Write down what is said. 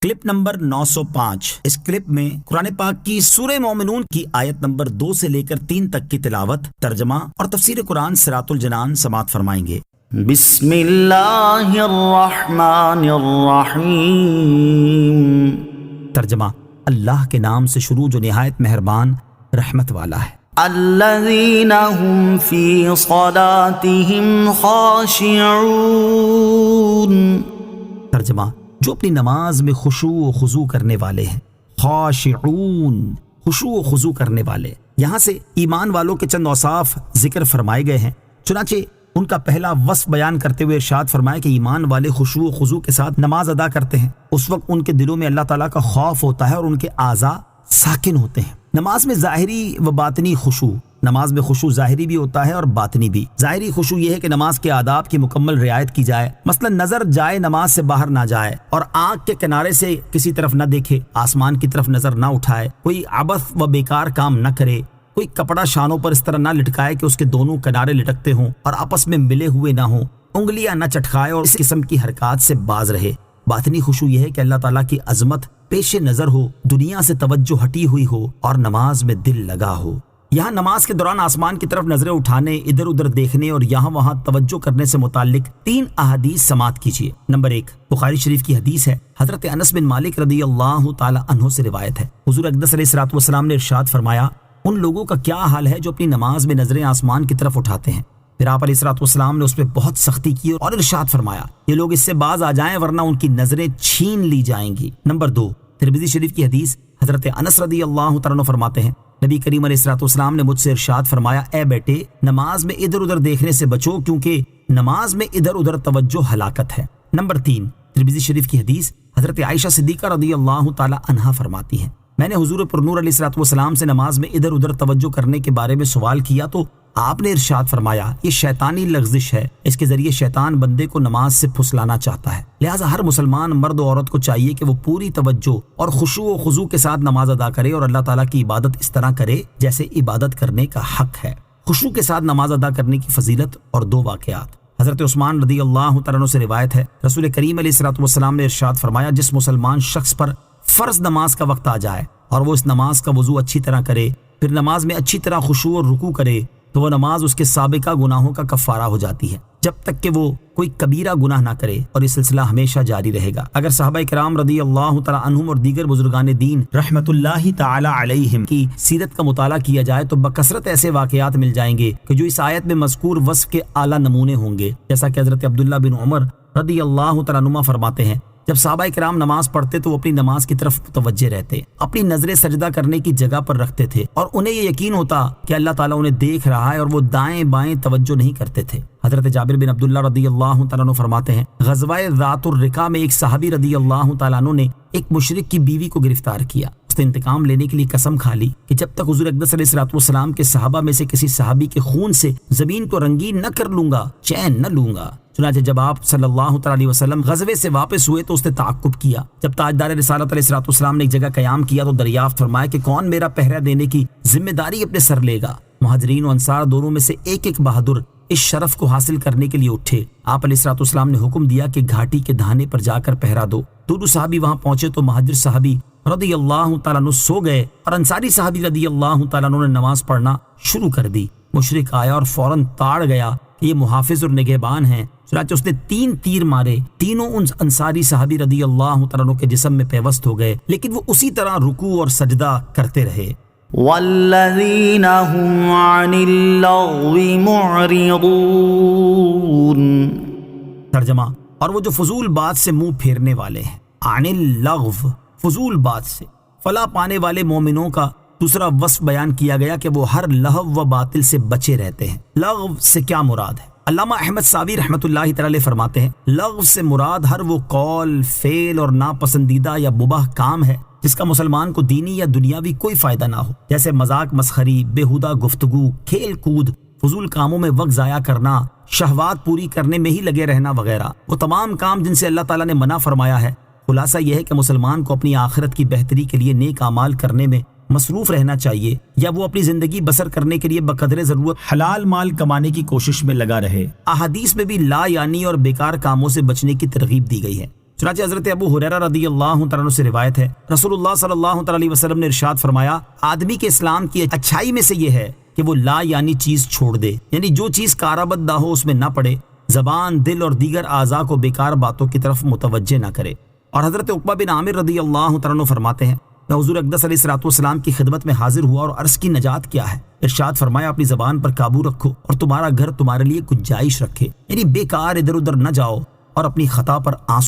Clip number 905۔ اس clip میں قرآن پاک کی سورہ مومنون کی آیت نمبر 2 سے لے کر 3 تک کی تلاوت، ترجمہ اور تفسیر قرآن صراط الجنان سماعت فرمائیں گے۔ بسم اللہ الرحمن الرحیم۔ ترجمہ: اللہ کے نام سے شروع جو نہایت مہربان رحمت والا ہے۔ الذین هم فی صلاتهم خاشعون۔ ترجمہ: جو اپنی نماز میں خشوع و خضوع کرنے والے ہیں۔ خاشعون، خشوع و خضوع کرنے والے۔ یہاں سے ایمان والوں کے چند اوصاف ذکر فرمائے گئے ہیں، چنانچہ ان کا پہلا وصف بیان کرتے ہوئے ارشاد فرمایا کہ ایمان والے خشوع و خضوع کے ساتھ نماز ادا کرتے ہیں۔ اس وقت ان کے دلوں میں اللہ تعالیٰ کا خوف ہوتا ہے اور ان کے اعضاء ساکن ہوتے ہیں۔ نماز میں ظاہری و باطنی خشوع، نماز میں خشوع ظاہری بھی ہوتا ہے اور باطنی بھی۔ ظاہری خشوع یہ ہے کہ نماز کے آداب کی مکمل رعایت کی جائے، مثلا نظر جائے نماز سے باہر نہ جائے اور آنکھ کے کنارے سے کسی طرف نہ دیکھے، آسمان کی طرف نظر نہ اٹھائے، کوئی عبث و بیکار کام نہ کرے، کوئی کپڑا شانوں پر اس طرح نہ لٹکائے کہ اس کے دونوں کنارے لٹکتے ہوں اور آپس میں ملے ہوئے نہ ہوں، انگلیاں نہ چٹکائے اور اس قسم کی حرکات سے باز رہے۔ باطنی خشوع یہ ہے کہ اللہ تعالیٰ کی عظمت پیش نظر ہو، دنیا سے توجہ ہٹی ہوئی ہو اور نماز میں دل لگا ہو۔ یہاں نماز کے دوران آسمان کی طرف نظریں اٹھانے، ادھر ادھر دیکھنے اور یہاں وہاں توجہ کرنے سے متعلق 3 احادیث سماعت کیجیے۔ نمبر 1، بخاری شریف کی حدیث ہے، حضرت انس بن مالک رضی اللہ تعالی عنہ سے روایت ہے، حضور اقدس علیہ الصلوۃ والسلام نے ارشاد فرمایا، ان لوگوں کا کیا حال ہے جو اپنی نماز میں نظریں آسمان کی طرف اٹھاتے ہیں۔ پھر آپ علیہ الصلوۃ والسلام نے اس پہ بہت سختی کی اور ارشاد فرمایا، یہ لوگ اس سے باز آ جائیں ورنہ ان کی نظریں چھین لی جائیں گی۔ نمبر 2، ترمذی شریف کی حدیث، حضرت انس رضی اللہ تعالی عنہ فرماتے ہیں، نبی کریم علیہ الصلوۃ والسلام نے مجھ سے ارشاد فرمایا، اے بیٹے، نماز میں ادھر ادھر دیکھنے سے بچو کیونکہ نماز میں ادھر ادھر توجہ ہلاکت ہے۔ نمبر 3، ترمذی شریف کی حدیث، حضرت عائشہ صدیقہ رضی اللہ تعالی عنہا فرماتی ہیں، میں نے حضور پر نور علیہ الصلوۃ والسلام سے نماز میں ادھر ادھر توجہ کرنے کے بارے میں سوال کیا تو آپ نے ارشاد فرمایا، یہ شیطانی لغزش ہے، اس کے ذریعے شیطان بندے کو نماز سے پھسلانا چاہتا ہے، لہٰذا ہر مسلمان مرد و عورت کو چاہیے کہ وہ پوری توجہ اور خشوع و خضوع کے ساتھ نماز ادا کرے اور اللہ تعالیٰ کی عبادت اس طرح کرے جیسے عبادت کرنے کا حق ہے۔ خشوع کے ساتھ نماز ادا کرنے کی فضیلت اور 2 واقعات۔ حضرت عثمان رضی اللہ تعالیٰ عنہ سے روایت ہے، رسول کریم علیہ الصلوۃ والسلام نے ارشاد فرمایا، جس مسلمان شخص پر فرض نماز کا وقت آ جائے اور وہ اس نماز کا وضو اچھی طرح کرے، پھر نماز میں اچھی طرح خشوع اور رکوع کرے تو وہ نماز اس کے سابقہ گناہوں کا کفارہ ہو جاتی ہے، جب تک کہ وہ کوئی کبیرہ گناہ نہ کرے، اور یہ سلسلہ ہمیشہ جاری رہے گا۔ اگر صحابہ کرام رضی اللہ تعالی عنہم اور دیگر بزرگان دین رحمت اللہ تعالی علیہم کی سیرت کا مطالعہ کیا جائے تو بکثرت ایسے واقعات مل جائیں گے کہ جو اس آیت میں مذکور وصف کے اعلیٰ نمونے ہوں گے، جیسا کہ حضرت عبداللہ بن عمر رضی اللہ تعالی عنہما فرماتے ہیں، جب صحابہ کرام نماز پڑھتے تو وہ اپنی نماز کی طرف متوجہ رہتے، اپنی نظریں سجدہ کرنے کی جگہ پر رکھتے تھے اور انہیں یہ یقین ہوتا کہ اللہ تعالیٰ انہیں دیکھ رہا ہے اور وہ دائیں بائیں توجہ نہیں کرتے تھے۔ حضرت جابر بن عبداللہ رضی اللہ تعالیٰ عنہ فرماتے ہیں، غزوہ ذات الرقاع میں ایک صحابی رضی اللہ تعالیٰ عنہ نے ایک مشرک کی بیوی کو گرفتار کیا، اس نے انتقام لینے کے لیے قسم کھا لی کہ جب تک حضور اقدس علیہ الصلوۃ والسلام کے صحابہ میں سے کسی صحابی کے خون سے زمین کو رنگین نہ کر لوں گا، چین نہ لوں گا۔ چنانچہ جب آپ صلی اللہ تعالی علیہ وسلم غزوے سے واپس ہوئے تو اس نے تعاقب کیا، جب تاجدار رسالت علیہ الصلوۃ والسلام نے ایک جگہ قیام کیا تو دریافت فرمایا کہ کون میرا پہرہ دینے کی ذمہ داری اپنے سر لے گا۔ مہاجرین و انصار دونوں میں سے ایک ایک بہادر اس شرف کو حاصل کرنے کے لیے اٹھے۔ آپ علیہ الصلوۃ والسلام نے حکم دیا کہ گھاٹی کے دہانے پر جا کر پہرا دو۔ دونوں صحابی وہاں پہنچے تو مہاجر صحابی رضی اللہ تعالیٰ عنہ سو گئے اور انصاری صحابی رضی اللہ تعالیٰ عنہ نے نماز پڑھنا شروع کر دی۔ مشرک آیا اور فوراً تاڑ گیا کہ یہ محافظ اور نگہبان ہیں، چنانچہ اس نے 3 تیر مارے، تینوں ان انصاری صحابی رضی اللہ تعالیٰ عنہ کے جسم میں پیوست ہو گئے، لیکن وہ اسی طرح رکوع اور سجدہ کرتے رہے۔ والذین هم عن اللغو معرضون۔ ترجمہ: اور وہ جو فضول بات سے منہ پھیرنے والے ہیں۔ عن اللغو، فضول بات سے۔ فلاح پانے والے مومنوں کا دوسرا وصف بیان کیا گیا کہ وہ ہر لغو و باطل سے بچے رہتے ہیں۔ لغو سے کیا مراد ہے؟ علامہ احمد صابی رحمۃ اللہ تعالی فرماتے ہیں، لغو سے مراد ہر وہ قول، فعل اور ناپسندیدہ یا مباح کام ہے جس کا مسلمان کو دینی یا دنیاوی کوئی فائدہ نہ ہو، جیسے مذاق مسخری، بےہودہ گفتگو، کھیل کود، فضول کاموں میں وقت ضائع کرنا، شہوات پوری کرنے میں ہی لگے رہنا وغیرہ، وہ تمام کام جن سے اللہ تعالیٰ نے منع فرمایا ہے۔ خلاصہ یہ ہے کہ مسلمان کو اپنی آخرت کی بہتری کے لیے نیک اعمال کرنے میں مصروف رہنا چاہیے، یا وہ اپنی زندگی بسر کرنے کے لیے بقدر ضرورت حلال مال کمانے کی کوشش میں لگا رہے۔ احادیث میں بھی لا یعنی اور بیکار کاموں سے بچنے کی ترغیب دی گئی ہے۔ چنانچہ حضرت ابو ہریرہ رضی اللہ تعالیٰ عنہ سے روایت ہے، رسول اللہ صلی اللہ تعالیٰ علیہ وسلم نے ارشاد فرمایا، آدمی کے اسلام کی اچھائی میں سے یہ ہے کہ وہ لا یعنی چیز چھوڑ دے، یعنی جو چیز کارآمد نہ ہو اس میں نہ پڑے، زبان، دل اور دیگر اعضاء کو بیکار باتوں کی طرف متوجہ نہ کرے۔ اور حضرت عقبہ بن عامر رضی اللہ تعالیٰ عنہ فرماتے ہیں، میں حضور اقدس علیہ الصلوۃ والسلام کی خدمت میں حاضر ہوا اور عرض کی نجات کیا ہے؟ ارشاد فرمایا، اپنی زبان پر قابو رکھو اور تمہارا گھر تمہارے لیے گنجائش رکھے، یعنی بیکار ادھر ادھر نہ جاؤ اور اپنی خطا پر آنسو